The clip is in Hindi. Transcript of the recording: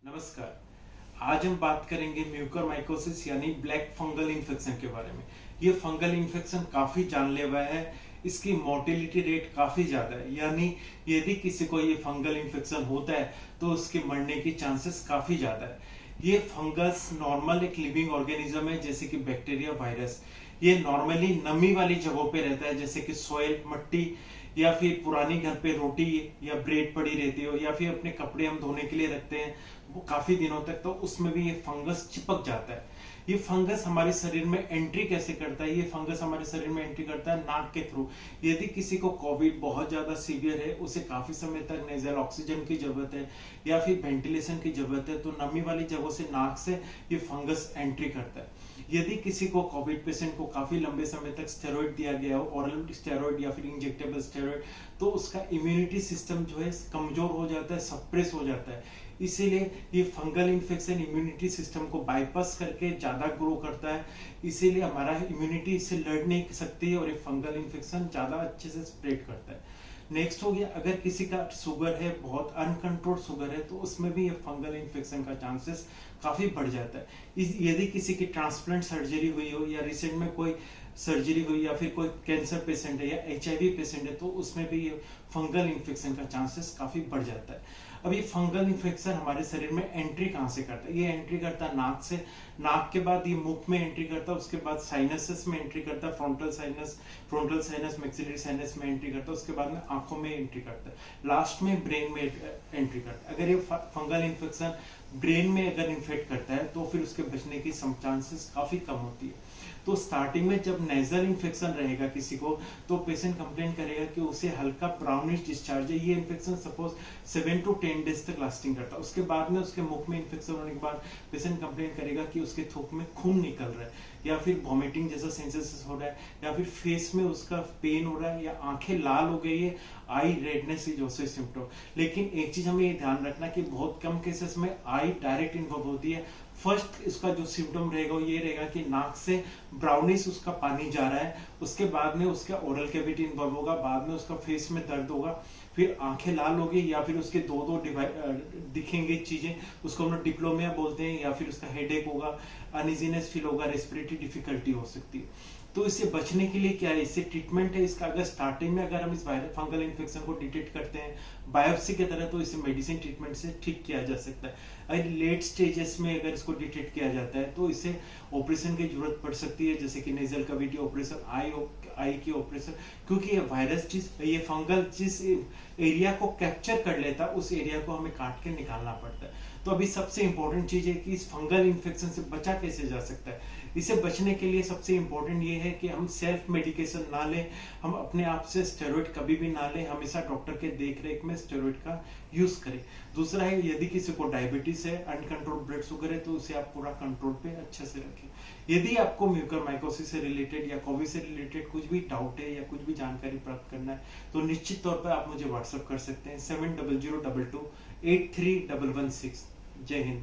नमस्कार। आज हम बात करेंगे म्यूकरमाइकोसिस यानी ब्लैक फंगल इन्फेक्शन के बारे में। ये फंगल इन्फेक्शन काफी जानलेवा है। इसकी मोर्टेलिटी रेट काफी ज्यादा है, यानी यदि किसी को ये फंगल इन्फेक्शन होता है तो उसके मरने की चांसेस काफी ज्यादा है। ये फंगस नॉर्मल एक लिविंग ऑर्गेनिज्म है, जैसे कि बैक्टीरिया, वायरस। ये नॉर्मली नमी वाली जगहों पे रहता है, जैसे कि सॉइल, मट्टी, या फिर पुरानी घर पे रोटी या ब्रेड पड़ी रहती हो, या फिर अपने कपड़े हम धोने के लिए रखते हैं वो काफी दिनों तक, तो उसमें भी ये फंगस चिपक जाता है। ये फंगस हमारे शरीर में एंट्री कैसे करता है? ये फंगस हमारे शरीर में एंट्री करता है नाक के थ्रू। यदि किसी को कोविड बहुत ज्यादा सीवियर है, उसे काफी समय तक नेजल ऑक्सीजन की जरूरत है या फिर वेंटिलेशन की जरूरत है, तो नमी वाली जगहों से, नाक से ये फंगस एंट्री करता है। यदि किसी को कोविड पेशेंट को काफी लंबे समय तक स्टेरॉइड दिया गया हो, ओरल स्टेरॉइड या फिर इंजेक्टेबल स्टेरॉइड, तो उसका इम्यूनिटी सिस्टम जो है कमजोर हो जाता है, सप्रेस हो जाता है। इसीलिए ये फंगल इन्फेक्शन इम्यूनिटी सिस्टम को बाईपास करके ज्यादा ग्रो करता है। इसीलिए हमारा इम्यूनिटी इससे लड़ नहीं सकती है और ये फंगल इन्फेक्शन ज्यादा अच्छे से स्प्रेड करता है। नेक्स्ट हो गया, अगर किसी का शुगर है, बहुत अनकंट्रोल्ड शुगर है, तो उसमें भी ये फंगल इन्फेक्शन का चांसेस काफी बढ़ जाता है। यदि किसी की ट्रांसप्लांट सर्जरी हुई हो या रिसेंट में कोई सर्जरी हुई या फिर कोई कैंसर पेशेंट है या एचआईवी पेशेंट है, तो उसमें भी ये फंगल इन्फेक्शन का चांसेस काफी बढ़ जाता है। अब ये फंगल इन्फेक्शन हमारे शरीर में एंट्री कहां से करता है? ये एंट्री करता है नाक से। नाक के बाद ये मुख में एंट्री करता है, उसके बाद साइनसेस में एंट्री करता है, फ्रंटल साइनस, मैक्सिलरी साइनस में एंट्री करता है, उसके बाद में आंखों में एंट्री करता है, लास्ट में ब्रेन में एंट्री करता है। अगर ये फंगल इन्फेक्शन ब्रेन में अगर इन्फेक्ट करता है तो फिर उसके बचने की चांसेस काफी कम होती है। तो स्टार्टिंग में जब नेजल इन्फेक्शन रहेगा किसी को, तो पेशेंट कंप्लेन करेगा कि उसे हल्का ब्राउनिश डिस्चार्ज है। ये इन्फेक्शन सपोज 7 to 10 डेज तक लास्टिंग करता है। उसके बाद में उसके मुख में इन्फेक्शन होने के बाद पेशेंट कंप्लेन करेगा कि उसके थूक में खून निकल रहा है, या फिर वॉमिटिंग जैसा सेंसेशन हो रहा है, या फिर फेस में उसका पेन हो रहा है, या आंखें लाल हो गई है, आई रेडनेस इज ऑल्सो सिम्टम। लेकिन एक चीज हमें ये ध्यान रखना कि बहुत कम केसेस में आई डायरेक्ट इन्वॉल्व होती है। फर्स्ट इसका जो सिम्टम रहेगा वो ये रहेगा कि नाक से ब्राउनिश उसका पानी जा रहा है, उसके बाद में उसका ओरल कैविटी इन्वॉल्व होगा, बाद में उसका फेस में दर्द होगा, फिर आंखें लाल होगी, या फिर उसके दो दिखेंगे चीजें, उसको हम लोग डिप्लोमिया बोलते हैं, या फिर उसका हेडेक होगा, अनइजीनेस फील होगा, रेस्पिरेटरी डिफिकल्टी हो सकती है। तो इससे बचने के लिए क्या है? इससे ट्रीटमेंट है इसका। अगर स्टार्टिंग में अगर हम इस फंगल इन्फेक्शन को डिटेक्ट करते हैं बायोप्सी की तरह, तो इसे मेडिसिन ट्रीटमेंट से ठीक किया जा सकता है। अगर लेट स्टेजेस में अगर इसको डिटेक्ट किया जाता है तो इसे ऑपरेशन की जरूरत पड़ सकती है, जैसे कि नेजल कैविटी ऑपरेशन, आई की ऑपरेशन, क्योंकि ये वायरस ये फंगल जिस एरिया को कैप्चर कर लेता है उस एरिया को हमें काट के निकालना पड़ता है। तो अभी सबसे इंपॉर्टेंट चीज है कि इस फंगल इन्फेक्शन से बचा कैसे जा सकता है। इसे बचने के लिए सबसे इंपॉर्टेंट ये है कि हम सेल्फ मेडिकेशन ना लें, हम अपने आप से स्टेरॉइड कभी भी ना लें, हमेशा डॉक्टर के देख रेख में स्टेरॉइड का यूज करें। दूसरा है, यदि किसी को डायबिटीज है, अनकंट्रोल ब्लड शुगर है, तो उसे आप पूरा कंट्रोल पे अच्छे से रखें। यदि आपको म्यूकरमाइकोसिस से रिलेटेड या कोविड से रिलेटेड कुछ भी डाउट है या कुछ भी जानकारी प्राप्त करना है, तो निश्चित तौर पर आप मुझे व्हाट्सएप कर सकते हैं 7002283116। जय हिंद।